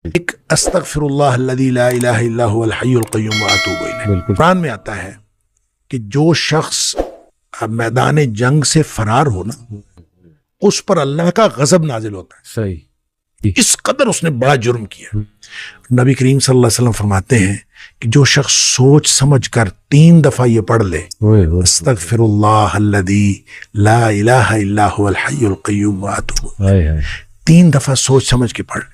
एक अस्तगफिरुल्लाह अल्लज़ी ला इलाहा इल्ला हुवल हय्युल क़य्यूम व अतूबु इलैह। कुरान में आता है कि जो शख्स मैदान जंग से फरार हो ना, उस पर अल्लाह का गजब नाजिल होता है। सही, इस कदर उसने बड़ा जुर्म किया। नबी करीम सल्लल्लाहु अलैहि वसल्लम फरमाते हैं कि जो शख्स सोच समझ कर 3 दफा ये पढ़ ले, अस्तगफिरुल्लाह अल्लज़ी ला इलाहा इल्ला हुवल हय्युल क़य्यूम व अतूबु इलैह, 3 दफा सोच समझ के पढ़ ले,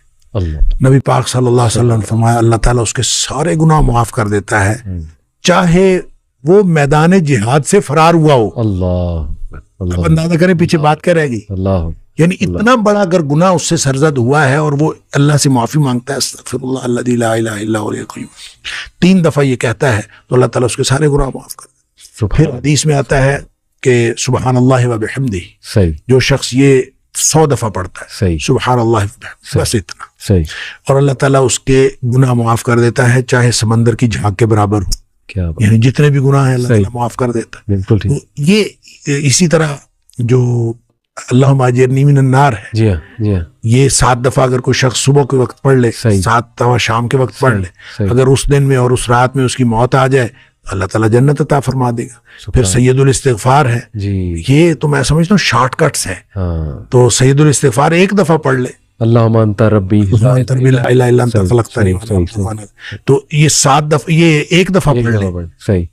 नबी पाक सल्लल्लाहु अलैहि वसल्लम फरमाया अल्लाह ताला उसके सारे गुनाह माफ कर देता है, चाहे वो मैदान जिहाद से फरार हुआ हो। अल्लाह, अंदाजा करें पीछे बात क्या रहेगी। यानी इतना बड़ा अगर गुनाह उससे सरजद हुआ है और वो अल्लाह से माफी मांगता है, अस्तगफिरुल्लाह अल्लज़ी ला इलाहा इल्ला हुवल क़य्यूम, 3 दफा ये कहता है तो अल्लाह ताला उसके सारे गुनाह माफ कर देता है। फिर हदीस में आता है कि सुबहानल्लाह व बिहम्दिही, जो शख्स ये 100 दफा पढ़ता है सुबहानल्लाह, बस इतना सही, और अल्लाह ताला उसके गुनाह माफ कर देता है, चाहे समंदर की झाग के बराबर हो। यानी जितने भी गुनाह हैं अल्लाह ताला माफ कर देता है। बिल्कुल ठीक। तो ये इसी तरह जो अल्लाहुम्मा अजिरनी मिनन नार है, जी हाँ, ये 7 दफा अगर कोई शख्स सुबह के वक्त पढ़ ले, 7 दफा शाम के वक्त पढ़ ले, अगर उस दिन में और उस रात में उसकी मौत आ जाए अल्लाह ताला जन्नत अता फरमा देगा। फिर सैयदुल इस्तिगफार है जी, ये तो मैं समझता हूँ शॉर्टकट्स है। तो सैयदुल इस्तिगफार 1 दफा पढ़ ले, अल्लाहुम्मा अन्ता रब्बी ला इलाहा इल्ला अंता खलक़तनी, तो ये 7 दफा, ये 1 दफा पढ़ ले। सही,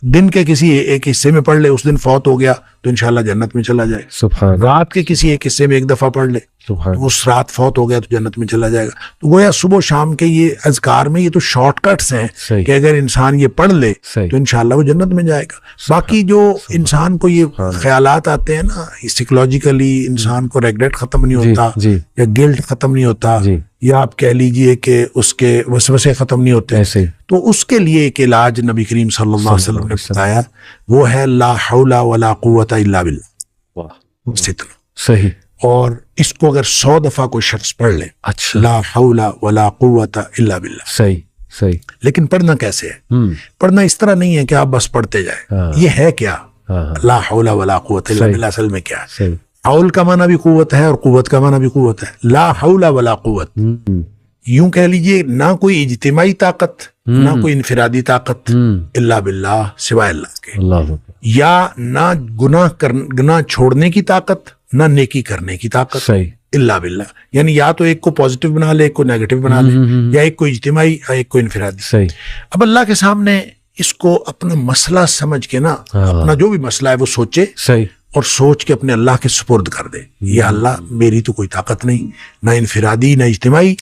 दिन के किसी एक हिस्से में पढ़ ले, उस दिन फौत हो गया तो इंशाल्लाह जन्नत में चला जाएगा। सुभान। रात के किसी एक हिस्से में 1 दफा पढ़ ले, तो उस रात फौत हो गया तो जन्नत में चला जाएगा। तो गोया सुबह शाम के ये अज़कार में ये तो शॉर्टकट्स हैं कि अगर इंसान ये पढ़ ले तो इंशाल्लाह वो जन्नत में जाएगा। बाकी जो इंसान को ये ख्यालात आते हैं ना, साइकोलॉजिकली इंसान को रेग्रेट खत्म नहीं होता या गिल्ट खत्म नहीं होता, या आप कह लीजिए कि उसके वसवसे खत्म नहीं होते, तो उसके लिए एक इलाज नबी करीम सल्लल्लाहु अलैहि वसल्लम ने बताया, वो है ला हौला वला कुव्वता इल्ला बिल्लाह। सही। और इसको अगर 100 दफा कोई शख्स पढ़ ले, अच्छा, ला हौला वला कुव्वता इल्ला बिल्लाह। सही सही। लेकिन पढ़ना कैसे है? पढ़ना इस तरह नहीं है कि आप बस पढ़ते जाए। ये है क्या ला हौला वला कुव्वता इल्ला बिल्लाह? असल में क्या है? हौल का माना भी कुव्वत है और कुव्वत का माना भी कुव्वत है। ला हौला वला कुव्वत, यूं कह लीजिए ना कोई इज्तिमाई ताकत ना कोई इनफिरादी ताकत इल्ला बिल्लाह, सिवाय अल्लाह के, या ना गुनाह छोड़ने की ताकत ना नेकी करने की ताकत इल्ला बिल्लाह। यानी या तो एक को पॉजिटिव बना ले, एक को नेगेटिव बना ले, या एक को इज्तिमाई या एक को इनफिरादी। अब अल्लाह के सामने इसको अपना मसला समझ के ना, अपना जो भी मसला है वो सोचे और सोच के अपने अल्लाह के सुपुर्द कर दे, या अल्लाह मेरी तो कोई ताकत नहीं, ना इनफिरादी ना इज्तिमाई,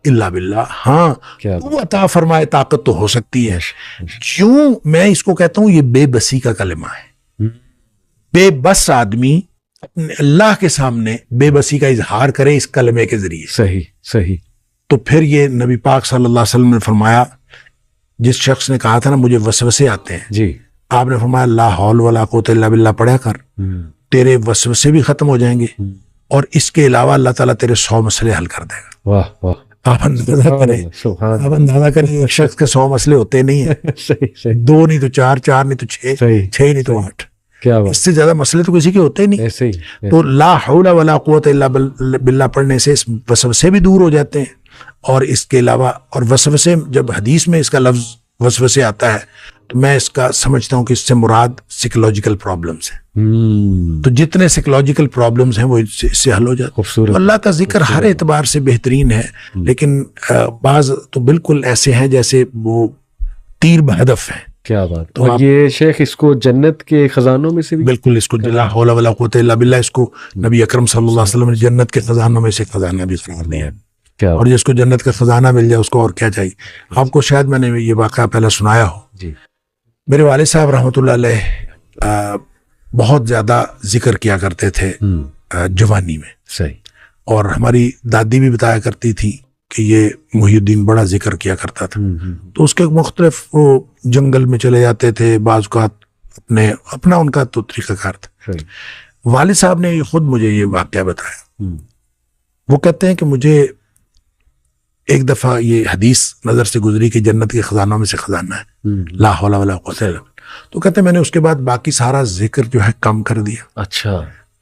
इल्ला बिल्लाह। हाँ, तू अता फरमाए ताकत तो हो सकती है। क्यों मैं इसको कहता हूं ये बेबसी का कलमा है। बेबस आदमी अपने अल्लाह के सामने बेबसी का इजहार करे इस कलमे के जरिए। सही सही। तो फिर ये नबी पाक सल्लल्लाहु अलैहि वसल्लम ने फरमाया, जिस शख्स ने कहा था ना मुझे वसवसे आते हैं जी, आपने फरमाया ला हौल वला कुव्वता इल्ला बिल्लाह पढ़ा कर, तेरे वसवसे भी खत्म हो जाएंगे और इसके अलावा अल्लाह ताला तेरे 100 मसले हल कर देगा। वाह वाह। आप अंदाजा करें एक शख्स के 100 मसले होते नहीं है। सही। 2 नहीं तो 4, 4 नहीं तो 6, 6 नहीं तो 8, इससे ज्यादा मसले तो किसी के होते ही नहीं। तो ला हौला वला कुव्वता इल्ला बिल्लाह पढ़ने से वसवसे भी दूर हो जाते हैं, और इसके अलावा, और वसवसे जब हदीस में इसका लफ्ज वसवसे आता है तो मैं इसका समझता हूँ कि इससे मुराद साइकोलॉजिकल प्रॉब्लम्स हैं। तो जितने साइकोलॉजिकल प्रॉब्लम्स हैं वो इससे हल हो जाते हैं। तो अल्लाह का जिक्र हर एतबार से बेहतरीन है, लेकिन बाज तो बिल्कुल ऐसे हैं जैसे वो तीर बहदफ है। क्या बात। तो और ये शेख इसको जन्नत के खजानों में से भी बिल्कुल, इसको ला हौला वला कुव्वता इल्ला बिल्लाह, इसको नबी अकरम सल्लल्लाहु अलैहि वसल्लम ने जन्नत के खजानों में से खजाना भी करार दिया है। और जिसको जन्नत का खजाना मिल जाए उसको और क्या चाहिए। आपको शायद मैंने ये वाक़या पहले सुनाया हो जी। मेरे वालिद साहब रहमतुल्लाह अलैह बहुत ज्यादा जिक्र किया करते थे जवानी में। सही। और हमारी दादी भी बताया करती थी कि ये मुहियुद्दीन बड़ा जिक्र किया करता था। तो उसके मुख्तलिफ वो जंगल में चले जाते थे, बाज़ औक़ात अपना उनका तो तरीक़ाकार था। वालिद साहब ने खुद मुझे ये वाक़या बताया। वो कहते हैं कि मुझे एक दफा ये हदीस नजर से गुजरी कि जन्नत के खजानों में से खजाना है ला हौला वला कुव्वता इल्ला बिल्लाह। तो कहते हैं मैंने उसके बाद बाकी सारा जिक्र जो है कम कर दिया। अच्छा।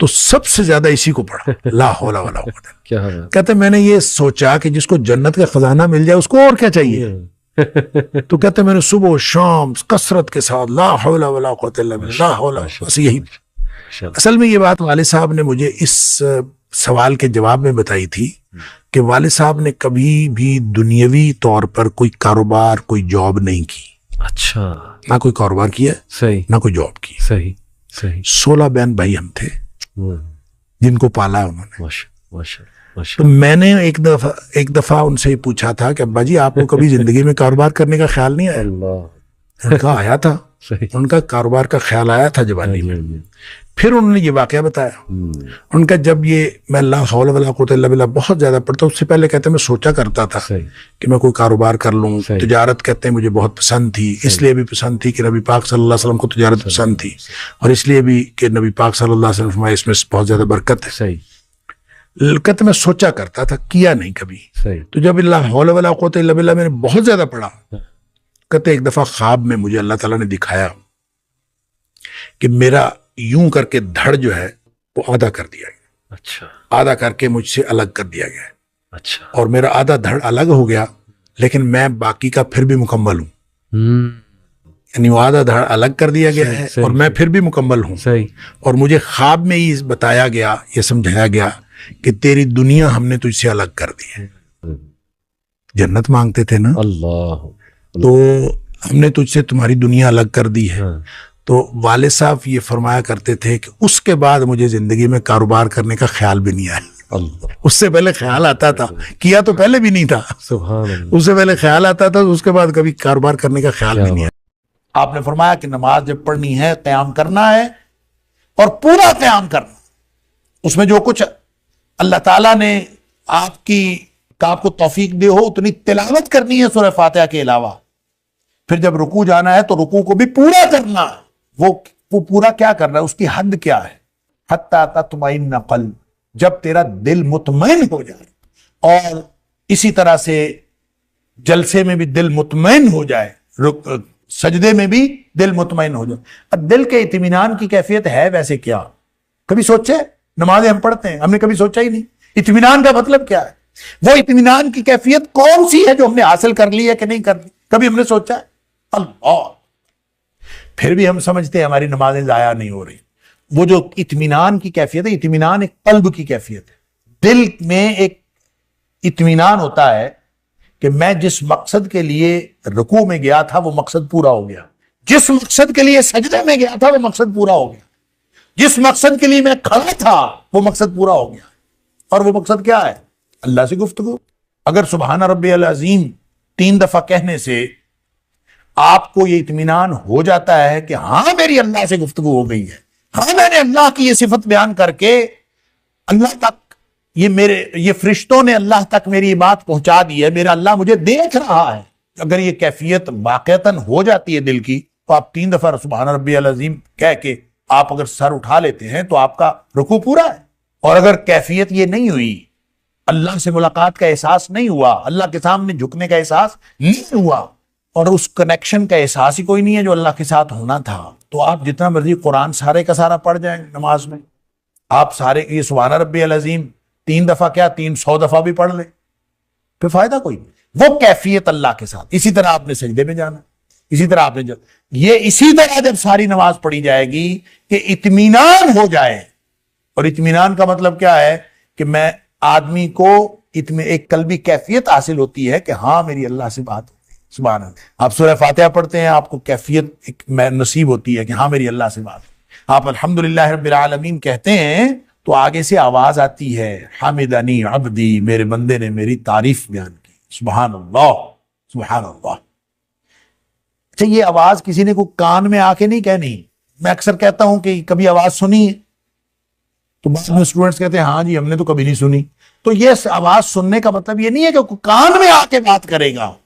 तो सबसे ज्यादा इसी को पढ़ा, ला हौला वला कुव्वता। क्या कहते मैंने ये सोचा कि जिसको जन्नत का खजाना मिल जाए उसको और क्या चाहिए। तो कहते मैंने सुबह शाम कसरत के साथ ला हौला वला कुव्वता इल्ला बिल्लाह, ला हौला, बस यही। असल में ये बात वालिद साहब ने मुझे इस सवाल के जवाब में बताई थी कि वालिद साहब ने कभी भी दुनियावी तौर पर कोई कारोबार, कोई जॉब नहीं की। अच्छा। ना कोई कारोबार किया, सही, ना कोई जॉब की। सही सही। 16 बहन भाई हम थे जिनको पाला उन्होंने। माशाअल्लाह। तो मैंने एक दफा उनसे ही पूछा था कि अब्बा जी आपको कभी जिंदगी में कारोबार करने का ख्याल नहीं आया? उनका आया था, उनका कारोबार का ख्याल आया था जवानी में। फिर उन्होंने ये वाकया बताया। उनका जब ये मैं ला हौला वला कुव्वता इल्ला बिल्लाह बहुत ज्यादा पढ़ता, उससे पहले कहते मैं सोचा करता था कि मैं कोई कारोबार कर लूं। तिजारत कहते हैं मुझे बहुत पसंद थी, इसलिए भी पसंद थी कि नबी पाक सल्लल्लाहु अलैहि वसल्लम को तिजारत पसंद थी, और इसलिए भी कि नबी पाक सल्लल्लाहु अलैहि वसल्लम फरमाया इसमें बहुत ज्यादा बरकत है। सही। कहते मैं सोचा करता था, किया नहीं कभी। तो जब ला हौला वला कुव्वता इल्ला बिल्लाह मैंने बहुत ज्यादा पढ़ा, कहते एक दफा ख्वाब में मुझे अल्लाह ताला ने दिखाया कि मेरा यूं करके धड़ जो है वो आधा कर दिया गया। अच्छा। आधा करके मुझसे अलग कर दिया गया। अच्छा। और मेरा आधा धड़ अलग हो गया, लेकिन मैं बाकी का फिर भी मुकम्मल हूं। यानी वो आधा धड़ अलग कर दिया गया है और मैं फिर भी मुकम्मल हूं। सही। और मुझे ख्वाब में ही बताया गया, ये समझाया गया कि तेरी दुनिया हमने तुझसे अलग कर दी है। जन्नत मांगते थे ना, अल्लाह, तो हमने तुझसे तुम्हारी दुनिया अलग कर दी है। तो वालिद साहब ये फरमाया करते थे कि उसके बाद मुझे जिंदगी में कारोबार करने का ख्याल भी नहीं आया। उससे पहले ख्याल आता था, किया तो पहले भी नहीं था, उससे पहले ख्याल आता था, उसके बाद कभी कारोबार करने का ख्याल भी नहीं आया। आपने फरमाया कि नमाज जब पढ़नी है क़याम करना है और पूरा क़याम करना। उसमें जो कुछ अल्लाह ताला ने आपको तौफीक दे हो उतनी तिलावत करनी है सूरह फातिहा के अलावा। फिर जब रुकू जाना है तो रुकू को भी पूरा करना है। वो पूरा क्या करना है, उसकी हद क्या है? हत्ता तत्मइन्ना क़ल्ब, जब तेरा दिल मुतमईन हो जाए, और इसी तरह से जलसे में भी दिल मुतमईन हो जाए, सजदे में भी दिल मुतमईन हो जाए। अब दिल के इत्मीनान की कैफियत है वैसे क्या? कभी सोचे? नमाजें हम पढ़ते हैं, हमने कभी सोचा ही नहीं इत्मीनान का मतलब क्या है। वो इत्मीनान की कैफियत कौन सी है जो हमने हासिल कर ली है कि नहीं कर ली, कभी हमने सोचा है? अल्लाह। फिर भी हम समझते हैं हमारी नमाजें जाया नहीं हो रही। वो जो इत्मीनान की कैफियत है, इत्मीनान एक कल्ब की कैफियत है। दिल में एक इत्मीनान होता है कि मैं जिस मकसद के लिए रुकू में गया था वो मकसद पूरा हो गया, जिस मकसद के लिए सजदे में गया था वो मकसद पूरा हो गया, जिस मकसद के लिए मैं खड़ा था वो मकसद पूरा हो गया। और वो मकसद क्या है? अल्लाह से गुफ्तगू। अगर सुबहान रब्बियल अज़ीम 3 दफा कहने से आपको ये इत्मीनान हो जाता है कि हाँ मेरी अल्लाह से गुफ्तगू हो गई है, हाँ मैंने अल्लाह की ये सिफत बयान करके अल्लाह तक, ये फरिश्तों ने अल्लाह तक मेरी बात पहुंचा दी है, मेरा अल्लाह मुझे देख रहा है। अगर ये कैफियत वाक़तन हो जाती है दिल की, तो आप 3 दफा सुबहान रब्बियल अज़ीम कह के आप अगर सर उठा लेते हैं तो आपका रुकू पूरा है। और अगर कैफियत ये नहीं हुई, अल्लाह से मुलाकात का एहसास नहीं हुआ, अल्लाह के सामने झुकने का एहसास नहीं हुआ, और उस कनेक्शन का एहसास ही कोई नहीं है जो अल्लाह के साथ होना था, तो आप जितना मर्जी कुरान सारे का सारा पढ़ जाएं नमाज में, आप सारे ये सुभान रब्बियल अज़ीम 3 दफा क्या 300 दफा भी पढ़ ले, फिर फायदा कोई नहीं। वो कैफियत अल्लाह के साथ। इसी तरह आपने सजदे में जाना, इसी तरह आपने इसी तरह जब सारी नमाज पढ़ी जाएगी कि इत्मीनान हो जाए। और इत्मीनान का मतलब क्या है कि मैं आदमी को एक कल्बी कैफियत हासिल होती है कि हाँ मेरी अल्लाह से बात होती है। सुभान अल्लाह। आप सूरह फातिहा पढ़ते हैं, आपको कैफियत एक नसीब होती है कि हाँ मेरी अल्लाह से बात। आप अल्हम्दुलिल्लाह रब्बिल आलमीन कहते हैं तो आगे से आवाज आती है, हामिदनी अब्दी, मेरे बंदे ने मेरी तारीफ बयान की। सुभान अल्लाह, सुभान अल्लाह। अच्छा, ये आवाज किसी ने को कान में आके नहीं कहनी। मैं अक्सर कहता हूं कि कभी आवाज सुनी है, तो बाद में स्टूडेंट्स कहते हैं हाँ जी हमने तो कभी नहीं सुनी। तो ये आवाज सुनने का मतलब ये नहीं है कि कान में आके बात करेगा।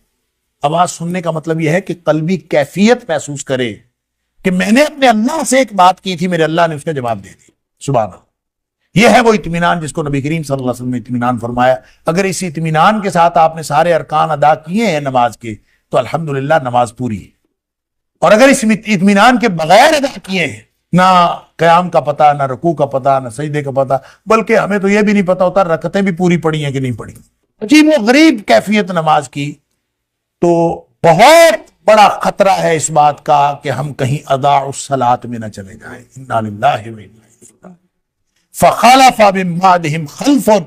आवाज सुनने का मतलब यह है कि कल्बी कैफियत महसूस करे कि मैंने अपने अल्लाह से एक बात की थी, मेरे अल्लाह ने उसका जवाब दे दिया। सुभान अल्लाह। यह है वो इत्मीनान जिसको नबी करीम सल्लल्लाहु अलैहि वसल्लम ने इत्मीनान फरमाया। अगर इस इत्मीनान के साथ आपने सारे अरकान अदा किए हैं नमाज के, तो अल्हम्दुलिल्लाह नमाज पूरी है। और अगर इस इत्मीनान के बगैर अदा किए हैं, ना क़याम का पता, ना रुकू का पता, ना सजदे का पता, बल्कि हमें तो यह भी नहीं पता होता रकतें भी पूरी पड़ी हैं कि नहीं पड़ी। अजीब व गरीब कैफियत नमाज की। तो बहुत बड़ा खतरा है इस बात का कि हम कहीं अदाउस सलात में न चले जाएं। इन्ना लिल्लाहि व इन्ना इलैहि राजिऊन। फखलफ मिन बादिहिम खल्फुन